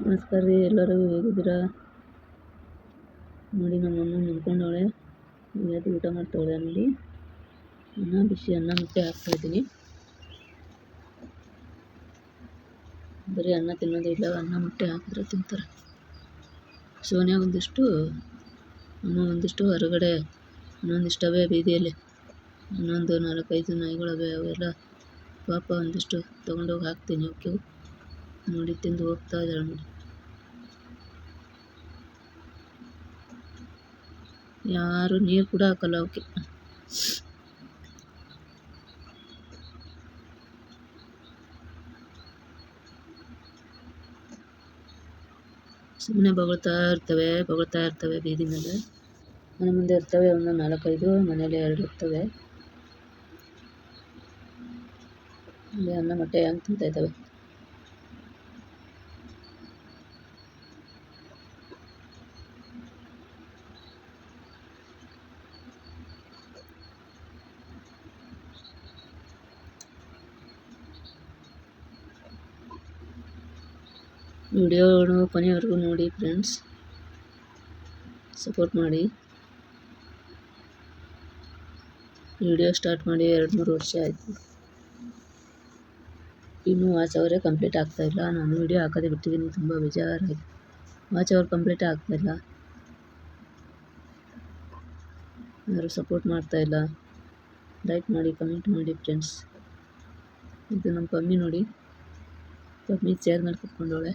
ನಮಸ್ಕಾರ ರೀ, ಎಲ್ಲರೂ ಹೇಗಿದ್ದೀರಾ? ನೋಡಿ ನಮ್ಮಮ್ಮ ನಿಂತ್ಕೊಂಡವಳೆ, ಇವತ್ತು ಊಟ ಮಾಡ್ತಾವಳೆ. ನೋಡಿ ಬಿಸಿ ಅನ್ನ ಮುಟ್ಟೆ ಹಾಕ್ತಾಯಿದ್ದೀನಿ. ಬರೀ ಅನ್ನ ತಿನ್ನೋದೇ ಇಲ್ಲ, ಅನ್ನ ಮುಟ್ಟೆ ಹಾಕಿದ್ರೆ ತಿಂತಾರೆ. ಸೋನಿಯಾ ಒಂದಿಷ್ಟು, ಅಮ್ಮ ಒಂದಿಷ್ಟು ಹೊರಗಡೆ, ಇನ್ನೊಂದಿಷ್ಟವೇ ಬೀದಿಯಲ್ಲಿ, ಇನ್ನೊಂದು 4-5 ನಾಯಿಗಳವೆ. ಅವೆಲ್ಲ ಪಾಪ ಒಂದಿಷ್ಟು ತೊಗೊಂಡೋಗಿ ಹಾಕ್ತೀನಿ. ಅವಕ್ಕೆ ನೋಡಿ ತಿಂದು ಹೋಗ್ತಾ ಇದ್ದಾಳೆ. ನೋಡಿ, ಯಾರು ನೀರು ಕೂಡ ಹಾಕಲ್ಲ ಅವಕ್ಕೆ. ಸುಮ್ಮನೆ ಬೊಗಳ್ತಾ ಇರ್ತವೆ ಬೀದಿ ಮೇಲೆ. ಮನೆ ಮುಂದೆ ಇರ್ತವೆ ಒಂದು 4-5, ಮನೇಲಿ 2 ಇರ್ತವೆ. ಅಲ್ಲಿ ಅನ್ನ ಮೊಟ್ಟೆ ಹೆಂಗೆ ತಿಂತಾ ಇದ್ದಾವೆ. ವಿಡಿಯೋನು ಕೊನೆಯವರೆಗೂ ನೋಡಿ ಫ್ರೆಂಡ್ಸ್, ಸಪೋರ್ಟ್ ಮಾಡಿ. ವಿಡಿಯೋ ಸ್ಟಾರ್ಟ್ ಮಾಡಿ 2-3 ವರ್ಷ ಆಯಿತು, ಇನ್ನೂ ವಾಚ್ ಅವರೇ ಕಂಪ್ಲೀಟ್ ಆಗ್ತಾಯಿಲ್ಲ. ನಾನು ವಿಡಿಯೋ ಹಾಕೋದೇ ಬಿಟ್ಟಿದ್ದೀನಿ, ತುಂಬ ಬೇಜಾರಾಗಿ. ವಾಚ್ ಅವರ್ ಕಂಪ್ಲೀಟೇ ಆಗ್ತಾಯಿಲ್ಲ, ಯಾರು ಸಪೋರ್ಟ್ ಮಾಡ್ತಾಯಿಲ್ಲ. ಲೈಕ್ ಮಾಡಿ, ಕಮೆಂಟ್ ಮಾಡಿ ಫ್ರೆಂಡ್ಸ್. ಇದು ನಮ್ಮ ಪಮ್ಮಿ ನೋಡಿ, ಪಮ್ಮಿ ಚೇರ್ ಮೇಲೆ ಕುತ್ಕೊಂಡವಳೆ.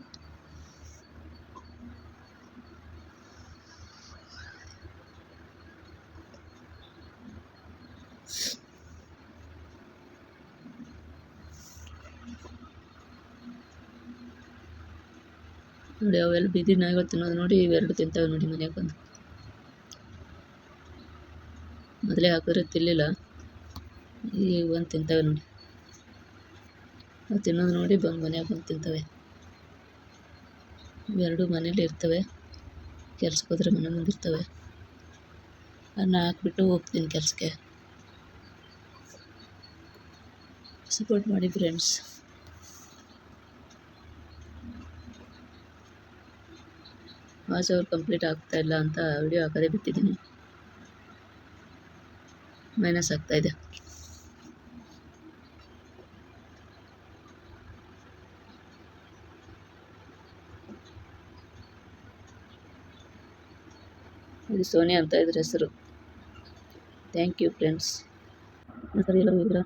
ನೋಡಿ ಅವೆಲ್ಲ ಬೀದಿ ನಾಯಿಗಳು ತಿನ್ನೋದು ನೋಡಿ, ಇವೆರಡು ತಿಂತವೆ ನೋಡಿ ಮನೆಗೆ ಬಂದು. ಮೊದಲೇ ಹಾಕಿದ್ರೆ ತಿನ್ನಲಿಲ್ಲ, ಈಗ ಬಂದು ತಿಂತವೆ ನೋಡಿ. ತಿನ್ನೋದು ನೋಡಿ ಬಂದು ಮನೆಗೆ ಬಂದು ತಿಂತವೆ. ಇವೆರಡು ಮನೇಲಿ ಇರ್ತವೆ, ಕೆಲ್ಸಕ್ಕೆ ಹೋದ್ರೆ ಮನೆ ಮುಂದಿರ್ತವೆ. ಅನ್ನ ಹಾಕ್ಬಿಟ್ಟು ಹೋಗ್ತೀನಿ ಕೆಲಸಕ್ಕೆ. ಸಪೋರ್ಟ್ ಮಾಡಿ ಫ್ರೆಂಡ್ಸ್. ವಾಚ್ ಅವರ್ ಕಂಪ್ಲೀಟ್ ಆಗ್ತಾಯಿಲ್ಲ ಅಂತ ವಿಡಿಯೋ ಹಾಕೋದೇ ಬಿಟ್ಟಿದ್ದೀನಿ. ಮೈನಸ್ ಆಗ್ತಾಯಿದೆ. ಇದು ಸೋನಿಯಾ ಅಂತ ಇದ್ರ ಹೆಸರು. Thank you friends. ಸರಿ, ಎಲ್ಲರೂ ಹೋಗಿದ್ದೀರಾ?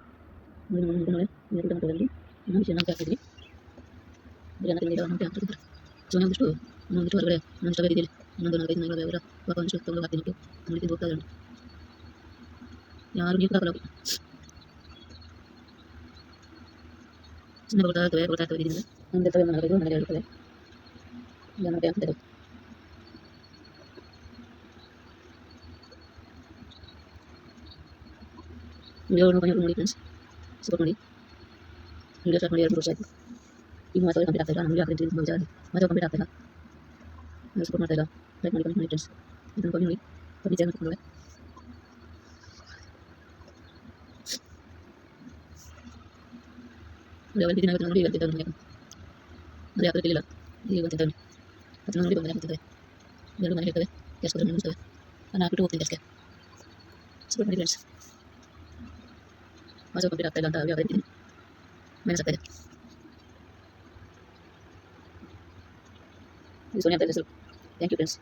ನೋಡಿ ನಮ್ಮ ಮನೆಯಲ್ಲಿ ಊಟ ಮಟ್ಟದಲ್ಲಿ ಇನ್ನೊಂದು ಚೆನ್ನಾಗಿ ಹಾಕಿದ್ವಿ. ಬಿರಿಯಾನಿ ತಿಂದಿಲ್ಲ, ಒಂದು ಹಾಕ್ತಿದ್ದಾರೆ. ಸೋನಿಯಾ ಒಂದಿಷ್ಟು, ಇನ್ನೊಂದಿಷ್ಟು ಹೊರಗಡೆ, ಇನ್ನೊಂದು ಸ್ಟವ್ ಇದೆಯಲ್ಲಿ, ಇನ್ನೊಂದು 4-5 ನಾಯಿಗಳು ಅವರ ಪಾಪ ಒಂದಿಷ್ಟು ತೊಗೊಂಡು ಹಾಕ್ತೀನಿ. ನೋಡಿ ತಿಂದು ಹೋಗ್ತಾ ಇದ್ದಾಳೆ. ಯಾರು ನೀರು ಕೂಡ ಹಾಕಲ್ಲ. ಸುಮ್ಮನೆ ಬೊಗಳ್ತಾ ಇರ್ತವೆ ಇದರಿಂದ. ಒಂದು ಇರ್ತವೆ, ಒಂದು 4-5, ಮನೇಲಿ 2 ಇರ್ತವೆ. ಇಲ್ಲ ನೋಡಿ ಹಾಕ್ತಿದ್ದಾವೆ. ವಿಡಿಯೋ ನೋಡಿ ಫ್ರೆಂಡ್ಸ್, ಸಪೋರ್ಟ್ ಮಾಡಿ. ವಿಡಿಯೋ ಸ್ಟಾರ್ಟ್ ಮಾಡಿ 2-3 ವರ್ಷ ಆಯಿತು, ಈಗ ವಾಚ್ ಅವರ್ ಕಂಪ್ಲೀಟ್ ಆಗ್ತಾಯಿಲ್ಲ. ನಾನು ವಿಡಿಯೋ ಹಾಕಿದ್ರೆ ತುಂಬ ಬೇಜಾರಾಗಿ ವಾಚ್ ಅವರ್ ಕಂಪ್ಲೀಟ್ ಆಗ್ತಾಯಿಲ್ಲ, ಸಪೋರ್ಟ್ ಮಾಡ್ತಾಯಿಲ್ಲ. ಲೈಕ್ ಮಾಡಿ, ಕಮೆಂಟ್ ಮಾಡಿ ಫ್ರೆಂಡ್ಸ್. ಇದನ್ನು ಕಮ್ಮಿ ನೋಡಿ, ಕಮ್ಮಿ ಚೇರ್ ಮಾಡ್ಕೊಂಡವಳೆ. ಅವಳು ಬೀದಿ ನಾಯಿಗಳು ನೋಡಿ ಇವತ್ತು ತಿಂತವೆ ಮನೆಗೆ. ಮನೆ ಹಾಕಿದ್ರೆ ತಿನ್ನಲಿಲ್ಲ, ಈಗ ಬಂದು ತಿಂತವೆ. ಅದನ್ನು ನೋಡಿ ಬಂದು ಮನೆಗೆ ತಿಂತವೆ. ಎರಡು ಮನೆಗೆ ಇರ್ತವೆ, ಕೆಲಸ ಹೋದ್ರೆ ಮನೆ ಅನ್ನ ಹಾಕ್ಬಿಟ್ಟು ಹೋಗ್ತೀನಿ ಕೆಲಸಕ್ಕೆ. ಸಪೋರ್ಟ್ ಮಾಡಿ ಫ್ರೆಂಡ್ಸ್. ವಾಚ್ ಕಂಪ್ಲೀಟ್ ಆಗ್ತಾಯಿಲ್ಲ ಅಂತ ವಿಡಿಯೋ ಹಾಕಿದ್ದೀನಿ, ಮೈನಸ್ ಆಗ್ತಾಯಿದೆ. ಇದು ಸೋನಿಯಾ ಅಂತ ಹೆಸರು. Thank you friends.